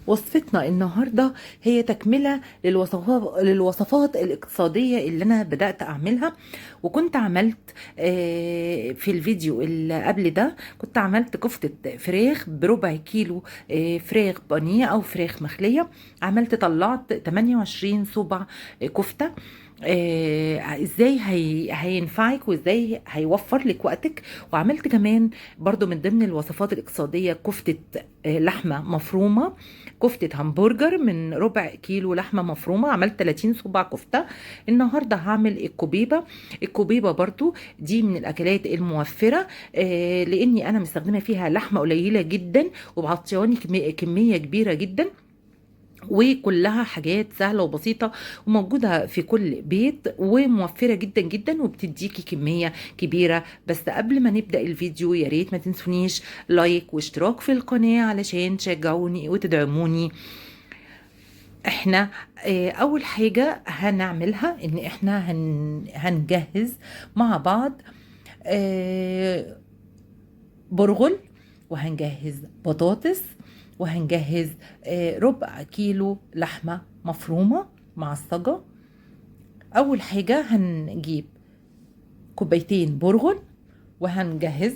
وصفتنا النهاردة هي تكملة للوصفات الاقتصادية اللي أنا بدأت أعملها. وكنت عملت في الفيديو اللي قبل ده كنت عملت كفتة فراخ بربع كيلو، فراخ بانيه أو فراخ مخلية. طلعت 28 صبع كفتة. ازاي هينفعك وازاي هيوفر لك وقتك. وعملت كمان برضو من ضمن الوصفات الاقتصادية كفتة لحمة مفرومة، كفتة همبرجر من ربع كيلو لحمة مفرومة، عملت 30 صباع كفتة. النهاردة هعمل الكوبيبة. الكوبيبة برضو دي من الأكلات الموفرة، لأني أنا مستخدمة فيها لحمة قليلة جدا وبعطياني كمية كبيرة جدا، وكلها حاجات سهلة وبسيطة وموجودة في كل بيت وموفرة جدا جدا وبتديكي كمية كبيرة. بس قبل ما نبدأ الفيديو يا ريت ما تنسونيش لايك واشتراك في القناة علشان تشجعوني وتدعموني. احنا اول حاجة هنعملها ان احنا هنجهز مع بعض آه، برغل، وهنجهز بطاطس، وهنجهز ربع كيلو لحمة مفرومة معصجة. أول حاجة هنجيب كوبايتين برغل، وهنجهز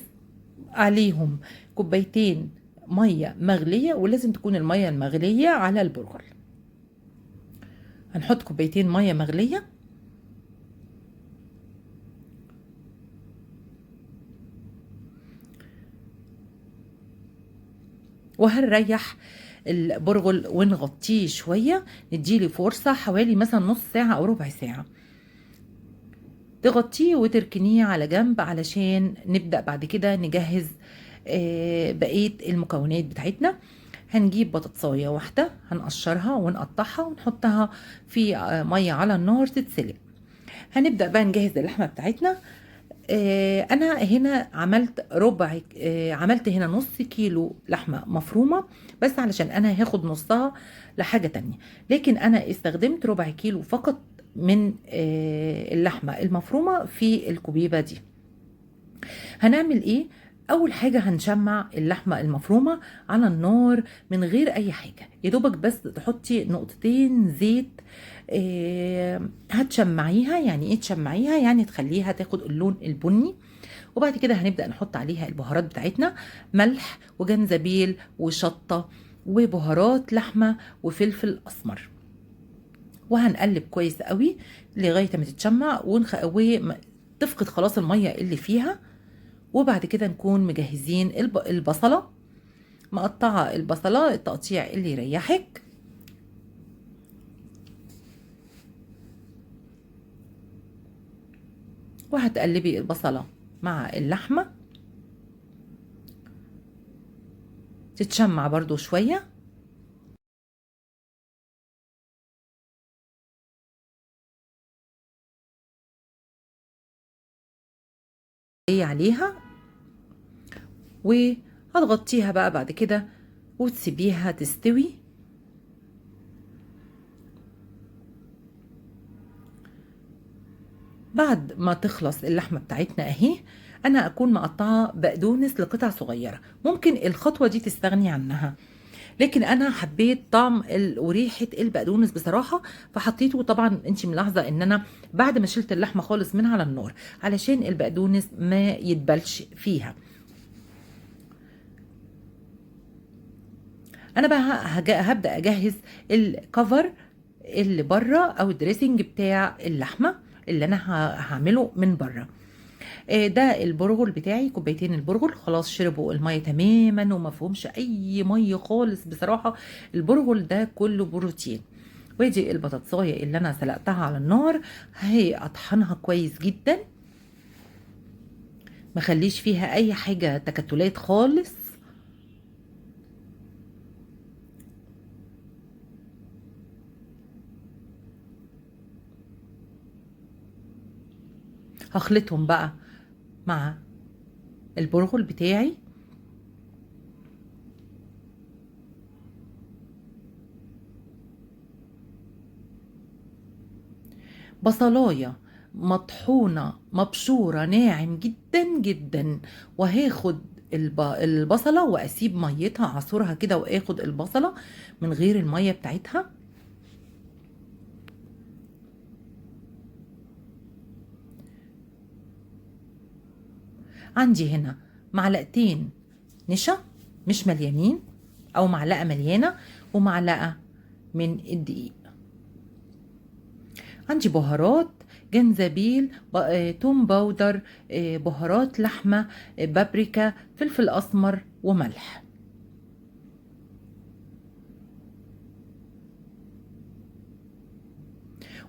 عليهم كوبايتين مية مغلية، ولازم تكون المية المغلية على البرغل. هنحط كوبايتين مية مغلية، وهنريح البرغل ونغطيه شوية، نديله فرصة حوالي مثلا نص ساعة أو ربع ساعة. تغطيه وتركنيه على جنب علشان نبدأ بعد كده نجهز بقية المكونات بتاعتنا. هنجيب بطاطساية واحدة هنقشرها ونقطعها ونحطها في مية على النار تتسلق. هنبدأ بقى نجهز اللحمة بتاعتنا. انا هنا عملت هنا نص كيلو لحمة مفرومة، بس علشان انا هاخد نصها لحاجة تانية، لكن انا استخدمت ربع كيلو فقط من اللحمة المفرومة في الكوبيبة دي. هنعمل ايه؟ اول حاجة هنشمع اللحمة المفرومة على النار من غير اي حاجة، يا دوبك بس تحطي نقطتين زيت. هتشمعيها. يعني ايه تشمعيها؟ يعني تخليها تاخد اللون البني. وبعد كده هنبدأ نحط عليها البهارات بتاعتنا: ملح وجنزبيل وشطة وبهارات لحمة وفلفل اسمر. وهنقلب كويس قوي لغاية ما تتشمع وتفقد خلاص المية اللي فيها. وبعد كده نكون مجهزين البصلة، مقطعة البصلة التقطيع اللي يريحك. وهتقلبي البصلة مع اللحمة تتشمع برضو شوية. عليها وهتغطيها بقى بعد كده وتسيبيها تستوي. بعد ما تخلص اللحمة بتاعتنا اهي، انا اكون مقطعة بقدونس لقطع صغيرة. ممكن الخطوة دي تستغني عنها، لكن انا حبيت طعم وريحه البقدونس بصراحه فحطيته. طبعا انت ملاحظه ان انا بعد ما شلت اللحمه خالص من على النار علشان البقدونس ما يتبلش فيها. انا بقى هبدا اجهز الكفر اللي بره او الدريسنج بتاع اللحمه اللي انا هعمله من بره. ده البرغل بتاعي، كوبايتين البرغل خلاص شربوا الميه تماما وما فيهمش اي ميه خالص بصراحه. البرغل ده كله بروتين. وادي البطاطسايه اللي انا سلقتها على النار، هي اطحنها كويس جدا، ما خليش فيها اي حاجه تكتلات خالص. هخلطهم بقى مع البرغل بتاعي. بصلايه مطحونه مبشوره ناعم جدا جدا، وهاخد البصلة واسيب ميتها، اعصرها كده واخد البصلة من غير المية بتاعتها. عندي هنا معلقتين نشا مش مليانين، او معلقة مليانة، ومعلقة من الدقيق. عندي بهارات، جنزبيل، توم باودر، بهارات لحمة، بابريكا، فلفل أسمر، وملح.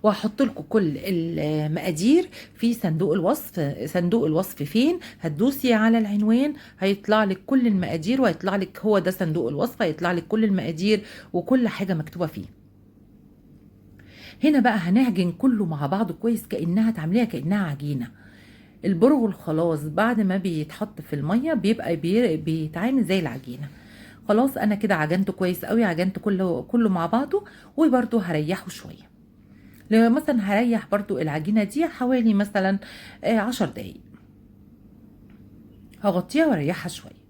وهحط لكم كل المقادير في صندوق الوصف. صندوق الوصف فين؟ هتدوسي على العنوان هيطلع لك كل المقادير، وهيطلع لك هو ده صندوق الوصف، هيطلع لك كل المقادير وكل حاجة مكتوبة فيه. هنا بقى هنعجن كله مع بعضه كويس، كأنها تعمليها كأنها عجينة. البرغل خلاص بعد ما بيتحط في المية بيبقى بيتعامل زي العجينة. خلاص انا كده عجنته كويس قوي، عجنت كله مع بعضه. وبرده هريحه شوية، لو مثلا هريح برضو العجينة دي حوالي مثلا 10 دقايق، هغطيها واريحها شوية.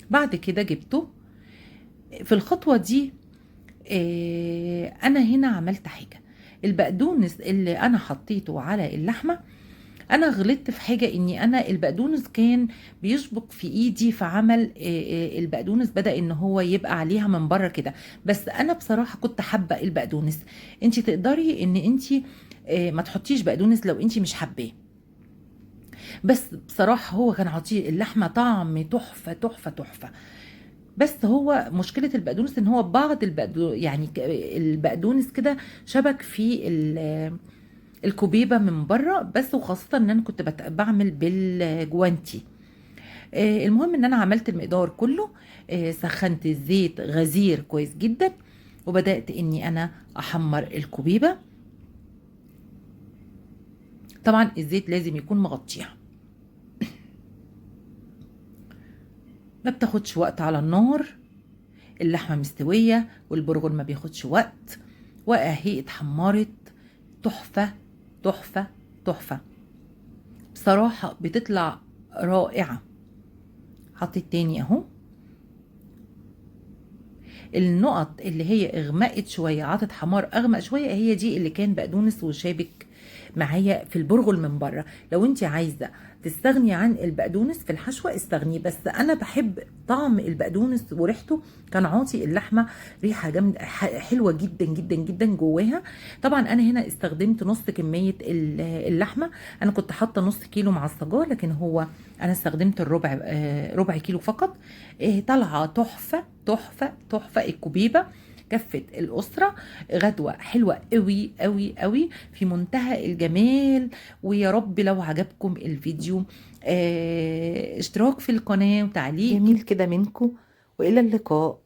بعد كده جبته. في الخطوة دي انا هنا عملت حاجة. البقدونس اللي انا حطيته على اللحمة، انا غلطت في حاجة، اني انا البقدونس كان بيشبك في ايدي، فعمل البقدونس بدأ ان هو يبقى عليها من بره كده. بس انا بصراحة كنت حابة البقدونس. انت تقدري ان انت ما تحطيش بقدونس لو انت مش حباه، بس بصراحة هو كان عطيه اللحمة طعم تحفة تحفة تحفة. بس هو مشكلة البقدونس ان هو بعض يعني البقدونس كده شبك في الكوبيبة من بره بس، وخاصة ان انا كنت بعمل بالجوانتي. المهم ان انا عملت المقدار كله. سخنت الزيت غزير كويس جدا، وبدأت اني انا احمر الكوبيبة. طبعا الزيت لازم يكون مغطيها، ما بتاخدش وقت على النار، اللحمة مستوية والبرغل ما بياخدش وقت، واهي اتحمرت. تحفة تحفة تحفة، بصراحة بتطلع رائعة. حطيت تاني اهو. النقط اللي هي اغمقت شوية، عطت حمار اغمق شوية، هي دي اللي كان بقدونس وشابك معايا في البرغل من بره. لو انت عايزة تستغني عن البقدونس في الحشوة استغني، بس انا بحب طعم البقدونس وريحته، كان عاطي اللحمة ريحة جامدة حلوة جدا جدا جدا جواها. طبعا انا هنا استخدمت نص كمية اللحمة. انا كنت حاطة نص كيلو مع الصجار، لكن هو انا استخدمت الربع، ربع كيلو فقط. طالعة تحفة تحفة تحفة. الكوبيبة كفة الأسرة، غدوة حلوة قوي قوي قوي في منتهى الجمال. ويا رب لو عجبكم الفيديو اشتراك في القناة وتعليق جميل كده منكم، وإلى اللقاء.